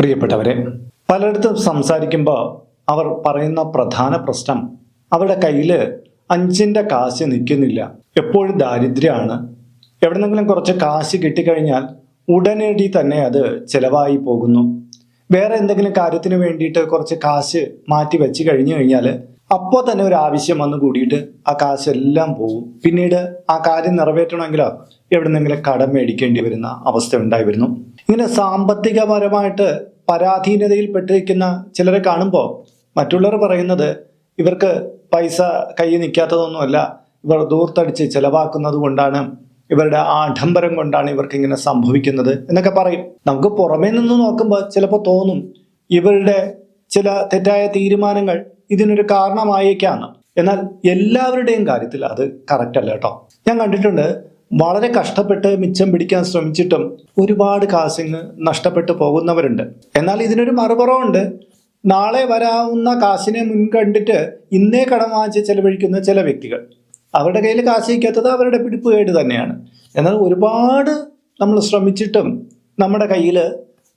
പ്രിയപ്പെട്ടവരെ, പലയിടത്തും സംസാരിക്കുമ്പോൾ അവർ പറയുന്ന പ്രധാന പ്രശ്നം അവരുടെ കയ്യിൽ 5ന്റെ കാശ് നിൽക്കുന്നില്ല, എപ്പോഴും ദാരിദ്ര്യമാണ്. എവിടെന്നെങ്കിലും കുറച്ച് കാശ് കിട്ടിക്കഴിഞ്ഞാൽ ഉടനടി തന്നെ അത് ചിലവായി പോകുന്നു. വേറെ എന്തെങ്കിലും കാര്യത്തിന് വേണ്ടിയിട്ട് കുറച്ച് കാശ് മാറ്റി വെച്ച് കഴിഞ്ഞു കഴിഞ്ഞാൽ അപ്പോൾ തന്നെ ഒരു ആവശ്യം വന്നു കൂടിയിട്ട് ആ കാശെല്ലാം പോകും. പിന്നീട് ആ കാര്യം നിറവേറ്റണമെങ്കിലോ എവിടെന്നെങ്കിലും കടം മേടിക്കേണ്ടി വരുന്ന അവസ്ഥ ഉണ്ടായി വരുന്നു. ഇങ്ങനെ സാമ്പത്തികപരമായിട്ട് പരാധീനതയിൽ പെട്ടിരിക്കുന്ന ചിലരെ കാണുമ്പോൾ മറ്റുള്ളവർ പറയുന്നത് ഇവർക്ക് പൈസ കയ്യിൽ നിൽക്കാത്തതൊന്നുമല്ല, ഇവർ ദൂർത്തടിച്ച് ചെലവാക്കുന്നത് കൊണ്ടാണ്, ഇവരുടെ ആഡംബരം കൊണ്ടാണ് ഇവർക്ക് ഇങ്ങനെ സംഭവിക്കുന്നത് എന്നൊക്കെ പറയും. നമുക്ക് പുറമേ നിന്ന് നോക്കുമ്പോൾ ചിലപ്പോൾ തോന്നും ഇവരുടെ ചില തെറ്റായ തീരുമാനങ്ങൾ ഇതിനൊരു കാരണമായേക്കാണ്. എന്നാൽ എല്ലാവരുടെയും കാര്യത്തിൽ അത് കറക്റ്റ് അല്ല കേട്ടോ. ഞാൻ കണ്ടിട്ടുണ്ട്, വളരെ കഷ്ടപ്പെട്ട് മിച്ചം പിടിക്കാൻ ശ്രമിച്ചിട്ടും ഒരുപാട് കാശിങ് നഷ്ടപ്പെട്ടു പോകുന്നവരുണ്ട്. എന്നാൽ ഇതിനൊരു മറുപുറമുണ്ട്. നാളെ വരാവുന്ന കാശിനെ മുൻകണ്ടിട്ട് ഇന്നേ കടം വാങ്ങിച്ച് ചെലവഴിക്കുന്ന ചില വ്യക്തികൾ, അവരുടെ കയ്യിൽ കാശ് വയ്ക്കാത്തത് അവരുടെ പിടിപ്പുകേട് തന്നെയാണ്. എന്നാൽ ഒരുപാട് നമ്മൾ ശ്രമിച്ചിട്ടും നമ്മുടെ കയ്യിൽ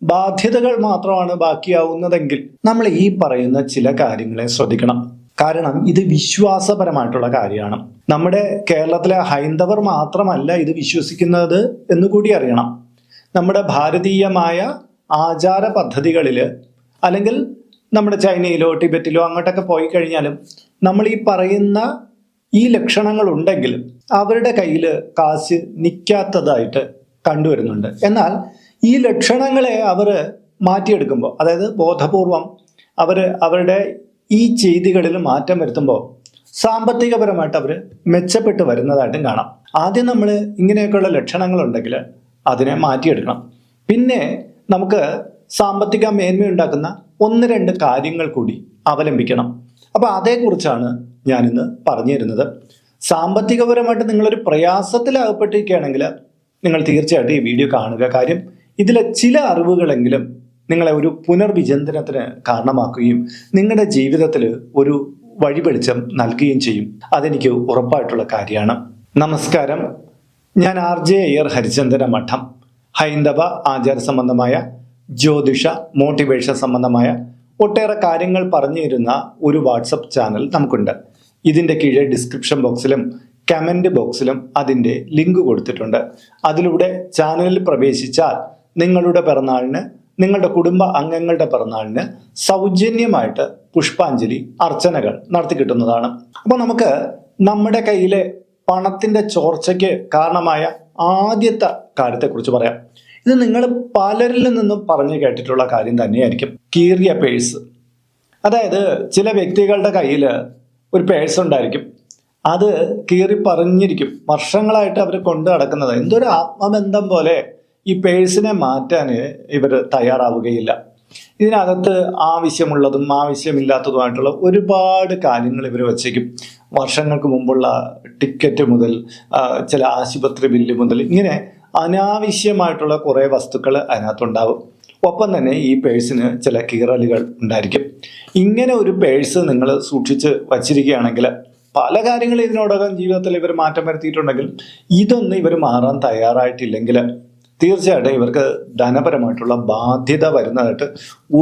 ബാധ്യതകൾ മാത്രമാണ് ബാക്കിയാവുന്നതെങ്കിൽ നമ്മൾ ഈ പറയുന്ന ചില കാര്യങ്ങളെ ശ്രദ്ധിക്കണം. കാരണം ഇത് വിശ്വാസപരമായിട്ടുള്ള കാര്യമാണ്. നമ്മുടെ കേരളത്തിലെ ഹൈന്ദവർ മാത്രമല്ല ഇത് വിശ്വസിക്കുന്നത് എന്നുകൂടി അറിയണം. നമ്മുടെ ഭാരതീയമായ ആചാര പദ്ധതികളിൽ, അല്ലെങ്കിൽ നമ്മുടെ ചൈനയിലോ ടിബറ്റിലോ അങ്ങോട്ടൊക്കെ പോയി കഴിഞ്ഞാലും നമ്മൾ ഈ പറയുന്ന ഈ ലക്ഷണങ്ങൾ ഉണ്ടെങ്കിൽ അവരുടെ കയ്യിൽ കാശ് നിൽക്കാത്തതായിട്ട് കണ്ടുവരുന്നുണ്ട്. എന്നാൽ ഈ ലക്ഷണങ്ങളെ അവർ മാറ്റിയെടുക്കുമ്പോൾ, അതായത് ബോധപൂർവം അവരുടെ ഈ ചെയ്തികളിൽ മാറ്റം വരുത്തുമ്പോൾ സാമ്പത്തികപരമായിട്ട് അവർ മെച്ചപ്പെട്ട് വരുന്നതായിട്ടും കാണാം. ആദ്യം നമ്മൾ ഇങ്ങനെയൊക്കെയുള്ള ലക്ഷണങ്ങളുണ്ടെങ്കിൽ അതിനെ മാറ്റിയെടുക്കണം. പിന്നെ നമുക്ക് സാമ്പത്തിക മേന്മയുണ്ടാക്കുന്ന 1-2 കാര്യങ്ങൾ കൂടി അവലംബിക്കണം. അപ്പോൾ അതേക്കുറിച്ചാണ് ഞാനിന്ന് പറഞ്ഞു തരുന്നത്. സാമ്പത്തികപരമായിട്ട് നിങ്ങളൊരു പ്രയാസത്തിലകപ്പെട്ടിരിക്കുകയാണെങ്കിൽ നിങ്ങൾ തീർച്ചയായിട്ടും ഈ വീഡിയോ കാണുക. കാര്യം ഇതിലെ ചില അറിവുകളെങ്കിലും നിങ്ങളെ ഒരു പുനർവിചിന്തനത്തിന് കാരണമാക്കുകയും നിങ്ങളുടെ ജീവിതത്തിൽ ഒരു വഴിവെളിച്ചം നൽകുകയും ചെയ്യും. അതെനിക്ക് ഉറപ്പായിട്ടുള്ള കാര്യമാണ്. നമസ്കാരം, ഞാൻ RJ അയ്യർ ഹരിചന്ദന മഠം. ഹൈന്ദവ ആചാര സംബന്ധമായ, ജ്യോതിഷ, മോട്ടിവേഷൻ സംബന്ധമായ ഒട്ടേറെ കാര്യങ്ങൾ പറഞ്ഞു തരുന്ന ഒരു വാട്സപ്പ് ചാനൽ നമുക്കുണ്ട്. ഇതിൻ്റെ കീഴെ ഡിസ്ക്രിപ്ഷൻ ബോക്സിലും കമൻറ്റ് ബോക്സിലും അതിൻ്റെ ലിങ്ക് കൊടുത്തിട്ടുണ്ട്. അതിലൂടെ ചാനലിൽ പ്രവേശിച്ചാൽ നിങ്ങളുടെ പിറന്നാളിന്, നിങ്ങളുടെ കുടുംബ അംഗങ്ങളുടെ പിറന്നാളിന് സൗജന്യമായിട്ട് പുഷ്പാഞ്ജലി അർച്ചനകൾ നടത്തി കിട്ടുന്നതാണ്. അപ്പോൾ നമുക്ക് നമ്മുടെ കയ്യിലെ പണത്തിൻ്റെ ചോർച്ചയ്ക്ക് കാരണമായ ആദ്യത്തെ കാര്യത്തെക്കുറിച്ച് പറയാം. ഇത് നിങ്ങൾ പലരിൽ നിന്നും പറഞ്ഞു കേട്ടിട്ടുള്ള കാര്യം തന്നെയായിരിക്കും. കീറിയ പേഴ്സ്. അതായത് ചില വ്യക്തികളുടെ കയ്യിൽ ഒരു പേഴ്സ് ഉണ്ടായിരിക്കും, അത് കീറി പറഞ്ഞിരിക്കും. വർഷങ്ങളായിട്ട് അവർ കൊണ്ടു നടക്കുന്നത് എന്തൊരു ആത്മബന്ധം പോലെ ഈ പേഴ്സിനെ മാറ്റാൻ ഇവർ തയ്യാറാവുകയില്ല. ഇതിനകത്ത് ആവശ്യമുള്ളതും ആവശ്യമില്ലാത്തതുമായിട്ടുള്ള ഒരുപാട് കാര്യങ്ങൾ ഇവർ വച്ചേക്കും. വർഷങ്ങൾക്ക് മുമ്പുള്ള ടിക്കറ്റ് മുതൽ ചില ആശുപത്രി ബില്ല് മുതൽ ഇങ്ങനെ അനാവശ്യമായിട്ടുള്ള കുറേ വസ്തുക്കൾ അതിനകത്തുണ്ടാവും. ഒപ്പം തന്നെ ഈ പേഴ്സിന് ചില കീറലുകൾ ഉണ്ടായിരിക്കും. ഇങ്ങനെ ഒരു പേഴ്സ് നിങ്ങൾ സൂക്ഷിച്ച് വച്ചിരിക്കുകയാണെങ്കിൽ, പല കാര്യങ്ങളും ഇതിനോടകം ജീവിതത്തിൽ ഇവർ മാറ്റം വരുത്തിയിട്ടുണ്ടെങ്കിൽ ഇതൊന്നും ഇവർ മാറാൻ തയ്യാറായിട്ടില്ലെങ്കിൽ തീർച്ചയായിട്ടും ഇവർക്ക് ധനപരമായിട്ടുള്ള ബാധ്യത വരുന്നതായിട്ട്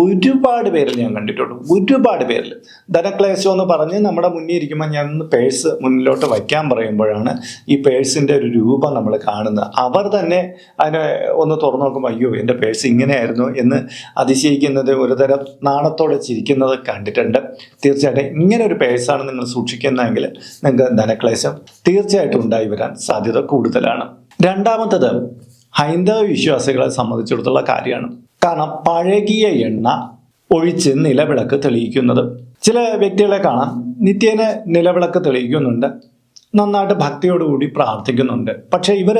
ഒരുപാട് പേരിൽ ഞാൻ കണ്ടിട്ടുണ്ട്. ഒരുപാട് പേരിൽ ധനക്ലേശം എന്ന് പറഞ്ഞ് നമ്മുടെ മുന്നിൽ ഇരിക്കുമ്പോൾ ഞാൻ പേഴ്സ് മുന്നിലോട്ട് വയ്ക്കാൻ പറയുമ്പോഴാണ് ഈ പേഴ്സിൻ്റെ ഒരു രൂപം നമ്മൾ കാണുന്നത്. അവർ തന്നെ അതിനെ ഒന്ന് തുറന്നു നോക്കുമ്പോൾ അയ്യോ എൻ്റെ പേഴ്സ് ഇങ്ങനെയായിരുന്നു എന്ന് അതിശയിക്കുന്നത്, ഒരുതരം നാണത്തോടെ ചിരിക്കുന്നത് കണ്ടിട്ടുണ്ട്. തീർച്ചയായിട്ടും ഇങ്ങനെ ഒരു പേഴ്സാണ് നിങ്ങൾ സൂക്ഷിക്കുന്നതെങ്കിൽ നിങ്ങൾക്ക് ധനക്ലേശം തീർച്ചയായിട്ടും ഉണ്ടായി വരാൻ സാധ്യത കൂടുതലാണ്. രണ്ടാമത്തത് ഹൈന്ദവ വിശ്വാസികളെ സംബന്ധിച്ചിടത്തുള്ള കാര്യമാണ്. കാരണം പഴകിയ എണ്ണ ഒഴിച്ച് നിലവിളക്ക് തെളിയിക്കുന്നത്. ചില വ്യക്തികളെ കാണാം, നിത്യേന നിലവിളക്ക് തെളിയിക്കുന്നുണ്ട്, നന്നായിട്ട് ഭക്തിയോടുകൂടി പ്രാർത്ഥിക്കുന്നുണ്ട്. പക്ഷെ ഇവർ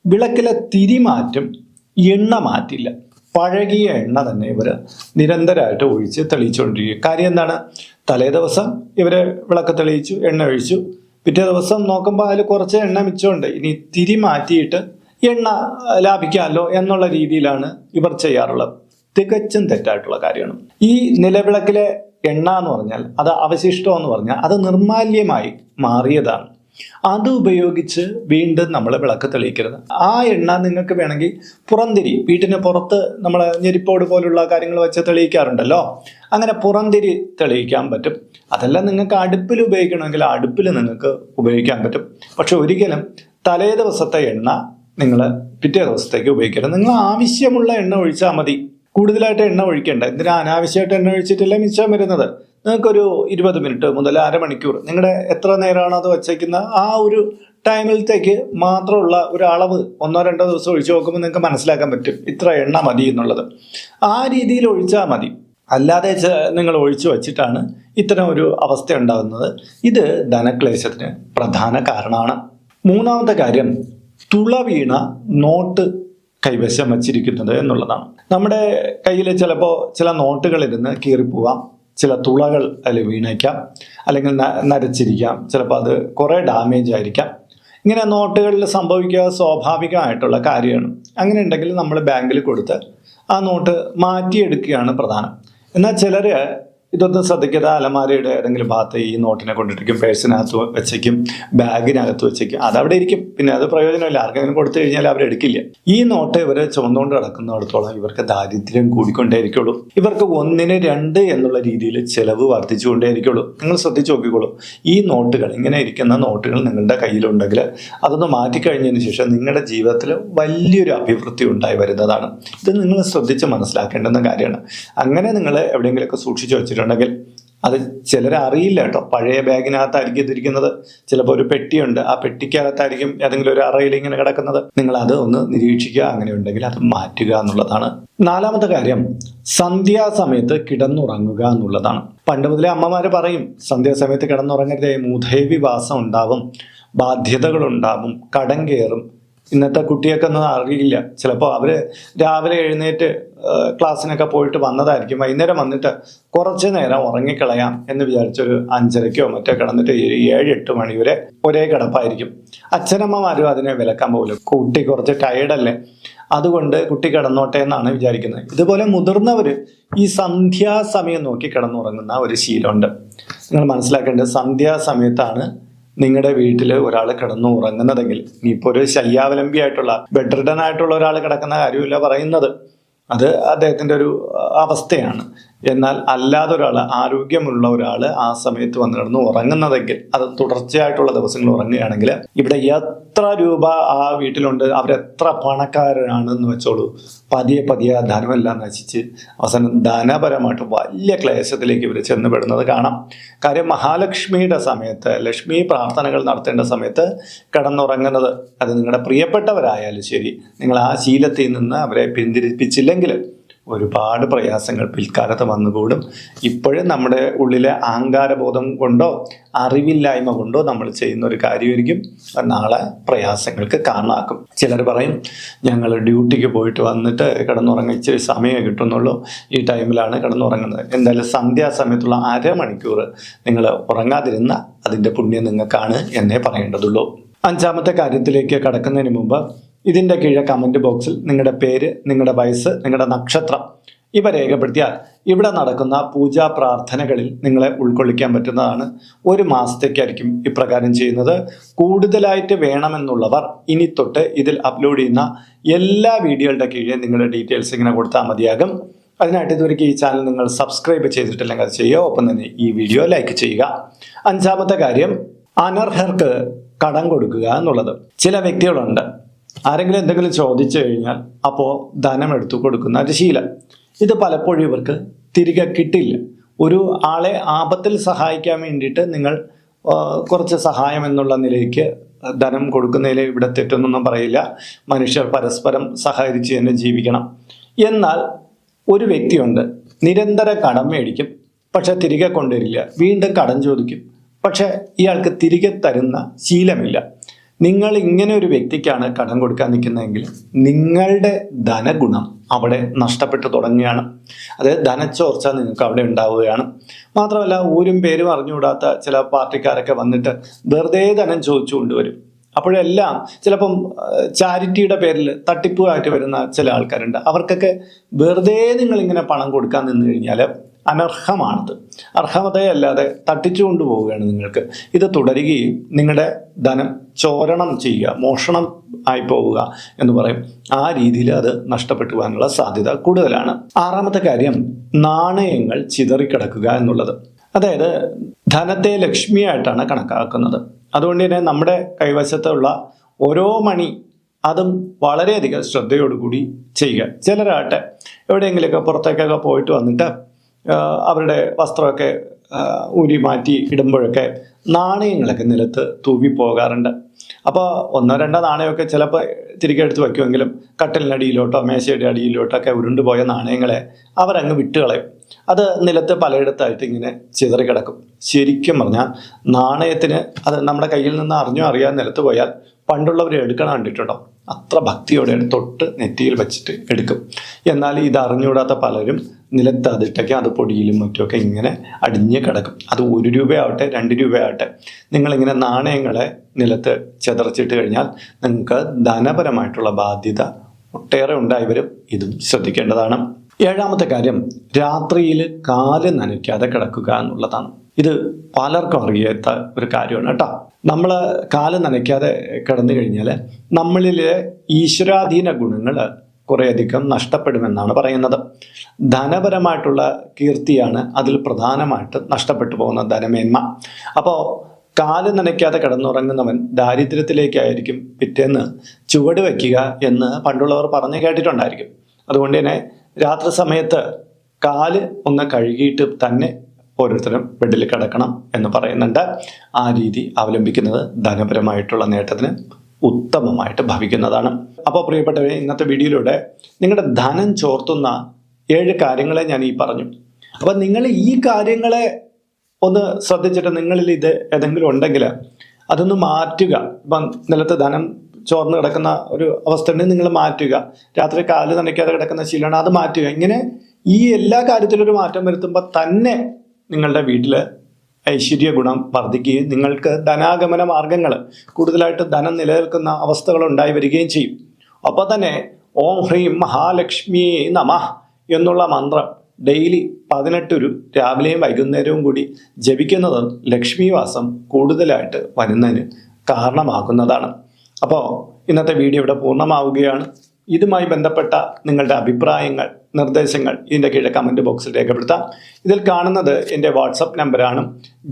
വിളക്കിലെ തിരി മാറ്റും, എണ്ണ മാറ്റില്ല. പഴകിയ എണ്ണ തന്നെ ഇവർ നിരന്തരമായിട്ട് ഒഴിച്ച് തെളിയിച്ചുകൊണ്ടിരിക്കും. കാര്യം എന്താണ്? തലേ ദിവസം ഇവർ വിളക്ക് തെളിയിച്ചു, എണ്ണ ഒഴിച്ചു, പിറ്റേ ദിവസം നോക്കുമ്പോൾ അതിൽ കുറച്ച് എണ്ണ മിച്ചമുണ്ട്, ഇനി തിരി മാറ്റിയിട്ട് എണ്ണ ലാഭിക്കാമല്ലോ എന്നുള്ള രീതിയിലാണ് ഇവർ ചെയ്യാറുള്ളത്. തികച്ചും തെറ്റായിട്ടുള്ള കാര്യമാണ്. ഈ നിലവിളക്കിലെ എണ്ണ എന്ന് പറഞ്ഞാൽ, അത് അവശിഷ്ടം എന്ന് പറഞ്ഞാൽ അത് നിർമാല്യമായി മാറിയതാണ്. അത് ഉപയോഗിച്ച് വീണ്ടും നമ്മൾ വിളക്ക് തെളിയിക്കരുത്. ആ എണ്ണ നിങ്ങൾക്ക് വേണമെങ്കിൽ പുറംതിരി, വീട്ടിന് പുറത്ത് നമ്മൾ ഞെരിപ്പോട് പോലുള്ള കാര്യങ്ങൾ വെച്ച് തെളിയിക്കാറുണ്ടല്ലോ, അങ്ങനെ പുറംതിരി തെളിയിക്കാൻ പറ്റും. അതെല്ലാം നിങ്ങൾക്ക് അടുപ്പിൽ ഉപയോഗിക്കണമെങ്കിൽ അടുപ്പിൽ നിങ്ങൾക്ക് ഉപയോഗിക്കാൻ പറ്റും. പക്ഷെ ഒരിക്കലും തലേ ദിവസത്തെ എണ്ണ നിങ്ങൾ പിറ്റേ ദിവസത്തേക്ക് ഉപയോഗിക്കരുത്. നിങ്ങൾ ആവശ്യമുള്ള എണ്ണ ഒഴിച്ചാൽ മതി, കൂടുതലായിട്ട് എണ്ണ ഒഴിക്കേണ്ട. എന്തിനാ അനാവശ്യമായിട്ട് എണ്ണ ഒഴിച്ചിട്ടില്ല മിച്ചം വരുന്നത്? നിങ്ങൾക്കൊരു 20 മിനിറ്റ് മുതൽ അരമണിക്കൂർ, നിങ്ങളുടെ എത്ര നേരമാണോ അത് വച്ചേക്കുന്ന ആ ഒരു ടൈമിലത്തേക്ക് മാത്രമുള്ള ഒരു അളവ് 1-2 ദിവസം ഒഴിച്ചു നോക്കുമ്പോൾ നിങ്ങൾക്ക് മനസ്സിലാക്കാൻ പറ്റും ഇത്ര എണ്ണ മതി എന്നുള്ളത്. ആ രീതിയിൽ ഒഴിച്ചാൽ മതി. അല്ലാതെ നിങ്ങൾ ഒഴിച്ചു വച്ചിട്ടാണ് ഇത്തരം ഒരു അവസ്ഥ ഉണ്ടാകുന്നത്. ഇത് ധനക്ലേശത്തിന് പ്രധാന കാരണമാണ്. മൂന്നാമത്തെ കാര്യം, തുള വീണ നോട്ട് കൈവശം വച്ചിരിക്കുന്നത് എന്നുള്ളതാണ്. നമ്മുടെ കയ്യിൽ ചിലപ്പോൾ ചില നോട്ടുകൾ ഇരുന്ന് കീറിപ്പോവാം, ചില തുളകൾ അതിൽ വീണേക്കാം, അല്ലെങ്കിൽ നരച്ചിരിക്കാം, ചിലപ്പോൾ അത് കുറേ ഡാമേജ് ആയിരിക്കാം. ഇങ്ങനെ നോട്ടുകളിൽ സംഭവിക്കുക സ്വാഭാവികമായിട്ടുള്ള കാര്യമാണ്. അങ്ങനെ ഉണ്ടെങ്കിൽ നമ്മൾ ബാങ്കിൽ കൊടുത്ത് ആ നോട്ട് മാറ്റിയെടുക്കുകയാണ് പ്രധാനം. എന്നാൽ ചിലർ ഇതൊന്നും ശ്രദ്ധിക്കാതെ അലമാരയുടെ ഏതെങ്കിലും ഭാഗത്ത് ഈ നോട്ടിനെ കൊണ്ടിരിക്കും, പേഴ്സിനകത്ത് വെച്ചേക്കും, ബാഗിനകത്ത് വെച്ചേക്കും. അതവിടെ ഇരിക്കും, പിന്നെ അത് പ്രയോജനമില്ല. ആർക്കെങ്കിലും കൊടുത്തു കഴിഞ്ഞാൽ അവരെടുക്കില്ല. ഈ നോട്ട് ഇവർ ചുമന്നുകൊണ്ട് കിടക്കുന്നിടത്തോളം ഇവർക്ക് ദാരിദ്ര്യം കൂടിക്കൊണ്ടേയിരിക്കുള്ളൂ. ഇവർക്ക് 1-ന് 2 എന്നുള്ള രീതിയിൽ ചെലവ് വർദ്ധിച്ചുകൊണ്ടേയിരിക്കുള്ളൂ. നിങ്ങൾ ശ്രദ്ധിച്ചു നോക്കിക്കോളൂ. ഈ നോട്ടുകൾ, ഇങ്ങനെ ഇരിക്കുന്ന നോട്ടുകൾ നിങ്ങളുടെ കയ്യിലുണ്ടെങ്കിൽ അതൊന്ന് മാറ്റിക്കഴിഞ്ഞതിന് ശേഷം നിങ്ങളുടെ ജീവിതത്തിൽ വലിയൊരു അഭിവൃദ്ധി ഉണ്ടായി വരുന്നതാണ്. ഇത് നിങ്ങൾ ശ്രദ്ധിച്ച് മനസ്സിലാക്കേണ്ടുന്ന കാര്യമാണ്. അങ്ങനെ നിങ്ങൾ എവിടെയെങ്കിലുമൊക്കെ സൂക്ഷിച്ചു വെച്ചിട്ടുണ്ടെങ്കിൽ അത് ചിലർ അറിയില്ല കേട്ടോ. പഴയ ബാഗിനകത്തായിരിക്കും ഇതിരിക്കുന്നത്. ചിലപ്പോൾ ഒരു പെട്ടിയുണ്ട്, ആ പെട്ടിക്കകത്തായിരിക്കും ഏതെങ്കിലും ഒരു അറയിൽ ഇങ്ങനെ കിടക്കുന്നത്. നിങ്ങൾ അത് ഒന്ന് നിരീക്ഷിക്കുക. അങ്ങനെ ഉണ്ടെങ്കിൽ അത് മാറ്റുക എന്നുള്ളതാണ്. നാലാമത്തെ കാര്യം, സന്ധ്യാസമയത്ത് കിടന്നുറങ്ങുക എന്നുള്ളതാണ്. പണ്ട് മുതലേ അമ്മമാര് പറയും സന്ധ്യാസമയത്ത് കിടന്നുറങ്ങരുതേ, മൂധേവി വാസം ഉണ്ടാവും, ബാധ്യതകളുണ്ടാവും, കടം കയറും. ഇന്നത്തെ കുട്ടിയൊക്കെ ഒന്നും അറിയില്ല. ചിലപ്പോൾ അവർ രാവിലെ എഴുന്നേറ്റ് ക്ലാസ്സിനൊക്കെ പോയിട്ട് വന്നതായിരിക്കും. വൈകുന്നേരം വന്നിട്ട് കുറച്ച് നേരം ഉറങ്ങിക്കളയാം എന്ന് വിചാരിച്ചൊരു 5:30-ക്കോ മറ്റോ കിടന്നിട്ട് 7-8 മണി വരെ ഒരേ കിടപ്പായിരിക്കും. അച്ഛനമ്മമാരും അതിനെ വിലക്കാൻ പോലും. കുട്ടി കുറച്ച് ടയർഡല്ലേ, അതുകൊണ്ട് കുട്ടി കിടന്നോട്ടെ എന്നാണ് വിചാരിക്കുന്നത്. ഇതുപോലെ മുതിർന്നവർ ഈ സന്ധ്യാസമയം നോക്കി കിടന്നുറങ്ങുന്ന ഒരു ശീലമുണ്ട്. നിങ്ങൾ മനസ്സിലാക്കേണ്ടത്, സന്ധ്യാസമയത്താണ് നിങ്ങളുടെ വീട്ടിൽ ഒരാൾ കിടന്നു ഉറങ്ങുന്നതെങ്കിൽ, ഇനിയിപ്പോൾ ഒരു ശയ്യാവലംബിയായിട്ടുള്ള ബെഡ് റിഡൻ ആയിട്ടുള്ള ഒരാൾ കിടക്കുന്ന കാര്യമില്ല പറയുന്നത്, അത് അദ്ദേഹത്തിൻ്റെ ഒരു അവസ്ഥയാണ്. എന്നാൽ അല്ലാതെ ഒരാൾ, ആരോഗ്യമുള്ള ഒരാൾ ആ സമയത്ത് വന്ന് കിടന്ന് ഉറങ്ങുന്നതെങ്കിൽ, അത് തുടർച്ചയായിട്ടുള്ള ദിവസങ്ങൾ ഉറങ്ങുകയാണെങ്കിൽ, ഇവിടെ എത്ര രൂപ ആ വീട്ടിലുണ്ട്, അവരെത്ര പണക്കാരനാണെന്ന് വെച്ചോളൂ, പതിയെ പതിയെ ധനമെല്ലാം നശിച്ച് അവസാനം ധനപരമായിട്ട് വലിയ ക്ലേശത്തിലേക്ക് ഇവർ ചെന്നുപെടുന്നത് കാണാം. കാര്യം മഹാലക്ഷ്മിയുടെ സമയത്ത്, ലക്ഷ്മി പ്രാർത്ഥനകൾ നടത്തേണ്ട സമയത്ത് കിടന്നുറങ്ങുന്നത്, അത് നിങ്ങളുടെ പ്രിയപ്പെട്ടവരായാലും ശരി, നിങ്ങൾ ആ ശീലത്തിൽ നിന്ന് അവരെ പിന്തിരിപ്പിച്ചില്ലെങ്കിൽ ഒരുപാട് പ്രയാസങ്ങൾ പിൽക്കാലത്ത് വന്നുകൂടും. ഇപ്പോഴും നമ്മുടെ ഉള്ളിലെ അഹങ്കാരബോധം കൊണ്ടോ അറിവില്ലായ്മ കൊണ്ടോ നമ്മൾ ചെയ്യുന്ന ഒരു കാര്യമായിരിക്കും നാളെ പ്രയാസങ്ങൾക്ക് കാരണമാക്കും. ചിലർ പറയും ഞങ്ങൾ ഡ്യൂട്ടിക്ക് പോയിട്ട് വന്നിട്ട് കിടന്നുറങ്ങാൻ ഇച്ചിരി സമയം കിട്ടുന്നുള്ളൂ, ഈ ടൈമിലാണ് കിടന്നുറങ്ങുന്നത്. എന്തായാലും സന്ധ്യാസമയത്തുള്ള അരമണിക്കൂർ നിങ്ങൾ ഉറങ്ങാതിരുന്ന അതിൻ്റെ പുണ്യം നിങ്ങൾക്കാണ് എന്നേ പറയേണ്ടതുള്ളൂ. അഞ്ചാമത്തെ കാര്യത്തിലേക്ക് കടക്കുന്നതിന് മുമ്പ് ഇതിൻ്റെ കീഴെ കമൻറ്റ് ബോക്സിൽ നിങ്ങളുടെ പേര്, നിങ്ങളുടെ വയസ്സ്, നിങ്ങളുടെ നക്ഷത്രം ഇവ രേഖപ്പെടുത്തിയാൽ ഇവിടെ നടക്കുന്ന പൂജാ പ്രാർത്ഥനകളിൽ നിങ്ങളെ ഉൾക്കൊള്ളിക്കാൻ പറ്റുന്നതാണ്. 1 മാസത്തേക്കായിരിക്കും ഇപ്രകാരം ചെയ്യുന്നത്. കൂടുതലായിട്ട് വേണമെന്നുള്ളവർ ഇനി തൊട്ട് ഇതിൽ അപ്ലോഡ് ചെയ്യുന്ന എല്ലാ വീഡിയോകളുടെ കീഴെ നിങ്ങളുടെ ഡീറ്റെയിൽസ് ഇങ്ങനെ കൊടുത്താൽ മതിയാകും. അതിനായിട്ട് ഇതുവരെയ്ക്ക് ഈ ചാനൽ നിങ്ങൾ സബ്സ്ക്രൈബ് ചെയ്തിട്ടില്ലെങ്കിൽ അത് ചെയ്യുക. ഒപ്പം തന്നെ ഈ വീഡിയോ ലൈക്ക് ചെയ്യുക. അഞ്ചാമത്തെ കാര്യം, അനർഹർക്ക് കടം കൊടുക്കുക എന്നുള്ളത്. ചില വ്യക്തികളുണ്ട്, ആരെങ്കിലും എന്തെങ്കിലും ചോദിച്ചു കഴിഞ്ഞാൽ അപ്പോൾ ധനം എടുത്തു കൊടുക്കുന്ന ഒരു ശീലം. ഇത് പലപ്പോഴും ഇവർക്ക് തിരികെ കിട്ടില്ല. ഒരു ആളെ ആപത്തിൽ സഹായിക്കാൻ വേണ്ടിയിട്ട് നിങ്ങൾ കുറച്ച് സഹായം എന്നുള്ള നിലയ്ക്ക് ധനം കൊടുക്കുന്നതിൽ ഇവിടെ തെറ്റൊന്നും പറയില്ല. മനുഷ്യർ പരസ്പരം സഹകരിച്ച് തന്നെ ജീവിക്കണം. എന്നാൽ ഒരു വ്യക്തിയുണ്ട്, നിരന്തരം കടം മേടിക്കും, പക്ഷെ തിരികെ കൊണ്ടുവരില്ല. വീണ്ടും കടം ചോദിക്കും, പക്ഷെ ഇയാൾക്ക് തിരികെ തരുന്ന ശീലമില്ല. നിങ്ങൾ ഇങ്ങനെ ഒരു വ്യക്തിക്കാണ് കടം കൊടുക്കാൻ നിൽക്കുന്നതെങ്കിൽ നിങ്ങളുടെ ധനഗുണം അവിടെ നഷ്ടപ്പെട്ടു തുടങ്ങുകയാണ്. അതായത് ധനച്ചോർച്ച നിങ്ങൾക്ക് അവിടെ ഉണ്ടാവുകയാണ്. മാത്രമല്ല, ഊരും പേരും അറിഞ്ഞുകൂടാത്ത ചില പാർട്ടിക്കാരൊക്കെ വന്നിട്ട് വെറുതെ ധനം ചോദിച്ചു കൊണ്ടുവരും. അപ്പോഴെല്ലാം ചിലപ്പം ചാരിറ്റിയുടെ പേരിൽ തട്ടിപ്പുമായിട്ട് വരുന്ന ചില ആൾക്കാരുണ്ട്. അവർക്കൊക്കെ വെറുതെ നിങ്ങളിങ്ങനെ പണം കൊടുക്കാൻ നിന്ന് കഴിഞ്ഞാൽ അനർഹമാണത്. അർഹതയല്ലാതെ തട്ടിച്ചു കൊണ്ടുപോവുകയാണ് നിങ്ങൾക്ക്. ഇത് തുടരുകയും നിങ്ങളുടെ ധനം ചോരണം ചെയ്യുക, മോഷണം ആയി പോവുക എന്ന് പറയും. ആ രീതിയിൽ അത് നഷ്ടപ്പെട്ടു പോകാനുള്ള സാധ്യത കൂടുതലാണ്. ആറാമത്തെ കാര്യം, നാണയങ്ങൾ ചിതറിക്കിടക്കുക എന്നുള്ളത്. അതായത് ധനത്തെ ലക്ഷ്മിയായിട്ടാണ് കണക്കാക്കുന്നത്. അതുകൊണ്ട് തന്നെ നമ്മുടെ കൈവശത്തുള്ള ഓരോ മണി അതും വളരെയധികം ശ്രദ്ധയോടുകൂടി ചെയ്യുക. ചിലരാട്ടെ എവിടെയെങ്കിലുമൊക്കെ പുറത്തേക്കൊക്കെ പോയിട്ട് വന്നിട്ട് അവരുടെ വസ്ത്രമൊക്കെ ഊരി മാറ്റി ഇടുമ്പോഴൊക്കെ നാണയങ്ങളൊക്കെ നിലത്ത് തൂവിപ്പോകാറുണ്ട്. അപ്പോൾ ഒന്നോ രണ്ടോ നാണയമൊക്കെ ചിലപ്പോൾ തിരികെ എടുത്ത് വയ്ക്കുമെങ്കിലും കട്ടിലിനടിയിലോട്ടോ മേശയുടെ അടിയിലോട്ടൊക്കെ ഉരുണ്ടുപോയ നാണയങ്ങളെ അവരങ്ങ് വിട്ടുകളയും. അത് നിലത്ത് പലയിടത്തായിട്ട് ഇങ്ങനെ ചിതറിക്കിടക്കും. ശരിക്കും പറഞ്ഞാൽ നാണയത്തിന് അത് നമ്മുടെ കയ്യിൽ നിന്ന് അറിഞ്ഞോ അറിയാതെ നിലത്ത് പോയാൽ പണ്ടുള്ളവർ എടുക്കണം കണ്ടിട്ടുണ്ടോ, അത്ര ഭക്തിയോടെയാണ് തൊട്ട് നെറ്റിയിൽ വെച്ചിട്ട് എടുക്കും. എന്നാൽ ഇത് അറിഞ്ഞുകൂടാത്ത പലരും നിലത്ത് അതിട്ടൊക്കെ അത് പൊടിയിലും മറ്റുമൊക്കെ ഇങ്ങനെ അടിഞ്ഞ് കിടക്കും. അത് 1 രൂപയാവട്ടെ 2 രൂപയാവട്ടെ, നിങ്ങളിങ്ങനെ നാണയങ്ങളെ നിലത്ത് ചിതറിച്ചിട്ട് കഴിഞ്ഞാൽ നിങ്ങൾക്ക് ധനപരമായിട്ടുള്ള ബാധ്യത ഒട്ടേറെ ഉണ്ടായി വരും. ഇതും ശ്രദ്ധിക്കേണ്ടതാണ്. ഏഴാമത്തെ കാര്യം, രാത്രിയിൽ കാല് നനയ്ക്കാതെ കിടക്കുക എന്നുള്ളതാണ്. ഇത് പലർക്കും അറിയാത്ത ഒരു കാര്യമാണ് കേട്ടോ. നമ്മൾ കാല് നനയ്ക്കാതെ കിടന്നു കഴിഞ്ഞാൽ നമ്മളിലെ ഈശ്വരാധീന ഗുണങ്ങൾ കുറേയധികം നഷ്ടപ്പെടുമെന്നാണ് പറയുന്നത്. ധനപരമായിട്ടുള്ള കീർത്തിയാണ് അതിൽ പ്രധാനമായിട്ട് നഷ്ടപ്പെട്ടു പോകുന്ന ധനമേന്മ. അപ്പോൾ കാല് നനയ്ക്കാതെ കിടന്നുറങ്ങുന്നവൻ ദാരിദ്ര്യത്തിലേക്കായിരിക്കും പിറ്റേന്ന് ചുവട് വയ്ക്കുക എന്ന് പണ്ടുള്ളവർ പറഞ്ഞു കേട്ടിട്ടുണ്ടായിരിക്കും. അതുകൊണ്ട് തന്നെ രാത്രി സമയത്ത് കാല് ഒന്ന് കഴുകിയിട്ട് തന്നെ ഓരോരുത്തരും ബെഡിൽ കിടക്കണം എന്ന് പറയുന്നുണ്ട്. ആ രീതി അവലംബിക്കുന്നത് ധനപരമായിട്ടുള്ള നേട്ടത്തിന് ഉത്തമമായിട്ട് ഭവിക്കുന്നതാണ്. അപ്പോൾ പ്രിയപ്പെട്ടവരെ, ഇന്നത്തെ വീഡിയോയിലൂടെ നിങ്ങളുടെ ധനം ചോർത്തുന്ന 7 കാര്യങ്ങളെ ഞാൻ പറഞ്ഞു. അപ്പം നിങ്ങൾ ഈ കാര്യങ്ങളെ ഒന്ന് ശ്രദ്ധിച്ചിട്ട് നിങ്ങളിൽ ഇത് ഏതെങ്കിലും ഉണ്ടെങ്കിൽ അതൊന്ന് മാറ്റുക. ഇപ്പം നിലത്ത് ധനം ചോർന്ന് കിടക്കുന്ന ഒരു അവസ്ഥ ഉണ്ടെങ്കിൽ നിങ്ങൾ മാറ്റുക. രാത്രി കാല് നനയ്ക്കാതെ കിടക്കുന്ന ശീലമാണ്, അത് മാറ്റുക. ഇങ്ങനെ ഈ എല്ലാ കാര്യത്തിലും ഒരു മാറ്റം വരുത്തുമ്പോൾ തന്നെ നിങ്ങളുടെ വീട്ടിൽ ഐശ്വര്യ ഗുണം വർദ്ധിക്കുകയും നിങ്ങൾക്ക് ധനാഗമന മാർഗങ്ങൾ, കൂടുതലായിട്ട് ധനം നിലനിൽക്കുന്ന അവസ്ഥകൾ ഉണ്ടായി വരികയും ചെയ്യും. അപ്പോൾ തന്നെ ഓം ഹ്രീം മഹാലക്ഷ്മി നമഃ എന്നുള്ള മന്ത്രം ഡെയിലി 18 രാവിലെയും വൈകുന്നേരവും കൂടി ജപിക്കുന്നത് ലക്ഷ്മി വാസം കൂടുതലായിട്ട് വരുന്നതിന് കാരണമാകുന്നതാണ്. അപ്പോൾ ഇന്നത്തെ വീഡിയോ ഇവിടെ പൂർണ്ണമാവുകയാണ്. ഇതുമായി ബന്ധപ്പെട്ട നിങ്ങളുടെ അഭിപ്രായങ്ങൾ, നിർദ്ദേശങ്ങൾ ഇതിൻ്റെ കീഴെ കമൻറ്റ് ബോക്സിൽ രേഖപ്പെടുത്താം. ഇതിൽ കാണുന്നത് എൻ്റെ വാട്സപ്പ് നമ്പറാണ്.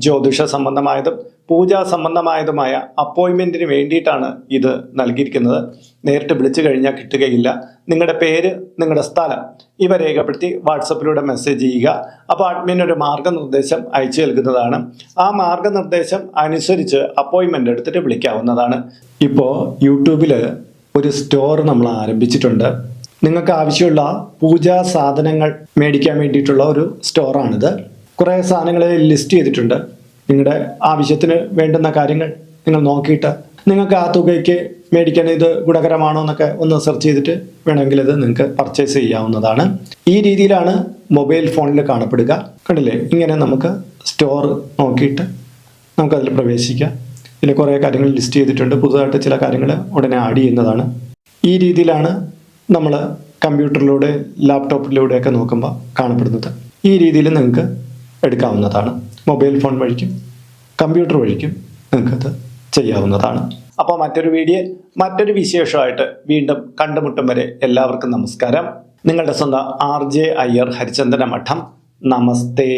ജ്യോതിഷ സംബന്ധമായതും പൂജാ സംബന്ധമായതുമായ അപ്പോയിൻമെൻറ്റിന് വേണ്ടിയിട്ടാണ് ഇത് നൽകിയിരിക്കുന്നത്. നേരിട്ട് വിളിച്ചു കഴിഞ്ഞാൽ കിട്ടുകയില്ല. നിങ്ങളുടെ പേര്, നിങ്ങളുടെ സ്ഥലം ഇവ രേഖപ്പെടുത്തി വാട്സപ്പിലൂടെ മെസ്സേജ് ചെയ്യുക. അപ്പോൾ അഡ്മിൻ ഒരു മാർഗനിർദ്ദേശം അയച്ചു നൽകുന്നതാണ്. ആ മാർഗനിർദ്ദേശം അനുസരിച്ച് അപ്പോയിൻമെൻ്റ് എടുത്തിട്ട് വിളിക്കാവുന്നതാണ്. ഇപ്പോൾ യൂട്യൂബിൽ ഒരു സ്റ്റോർ നമ്മൾ ആരംഭിച്ചിട്ടുണ്ട്. നിങ്ങൾക്ക് ആവശ്യമുള്ള പൂജാ സാധനങ്ങൾ മേടിക്കാൻ വേണ്ടിയിട്ടുള്ള ഒരു സ്റ്റോറാണിത്. കുറേ സാധനങ്ങൾ ലിസ്റ്റ് ചെയ്തിട്ടുണ്ട്. നിങ്ങളുടെ ആവശ്യത്തിന് വേണ്ടുന്ന കാര്യങ്ങൾ നിങ്ങൾ നോക്കിയിട്ട് നിങ്ങൾക്ക് ആ തുകയ്ക്ക് മേടിക്കാൻ ഇത് ഗുണകരമാണോ എന്നൊക്കെ ഒന്ന് സെർച്ച് ചെയ്തിട്ട് വേണമെങ്കിൽ ഇത് നിങ്ങൾക്ക് പർച്ചേസ് ചെയ്യാവുന്നതാണ്. ഈ രീതിയിലാണ് മൊബൈൽ ഫോണിൽ കാണപ്പെടുക. കണ്ടില്ലേ, ഇങ്ങനെ നമുക്ക് സ്റ്റോർ നോക്കിയിട്ട് നമുക്കതിൽ പ്രവേശിക്കാം. ഇതിൽ കുറേ കാര്യങ്ങൾ ലിസ്റ്റ് ചെയ്തിട്ടുണ്ട്. പുതുതായിട്ട് ചില കാര്യങ്ങൾ ഉടനെ ആഡ് ചെയ്യുന്നതാണ്. ഈ രീതിയിലാണ് നമ്മൾ കമ്പ്യൂട്ടറിലൂടെ ലാപ്ടോപ്പിലൂടെയൊക്കെ നോക്കുമ്പോൾ കാണപ്പെടുന്നത്. ഈ രീതിയിൽ നിങ്ങൾക്ക് എടുക്കാവുന്നതാണ്. മൊബൈൽ ഫോൺ വഴിക്കും കമ്പ്യൂട്ടർ വഴിക്കും നിങ്ങൾക്കത് ചെയ്യാവുന്നതാണ്. അപ്പോൾ മറ്റൊരു വിശേഷമായിട്ട് വീണ്ടും കണ്ടുമുട്ടും വരെ എല്ലാവർക്കും നമസ്കാരം. നിങ്ങളുടെ സ്വന്തം RJ അയ്യർ ഹരിചന്ദന മഠം. നമസ്തേ.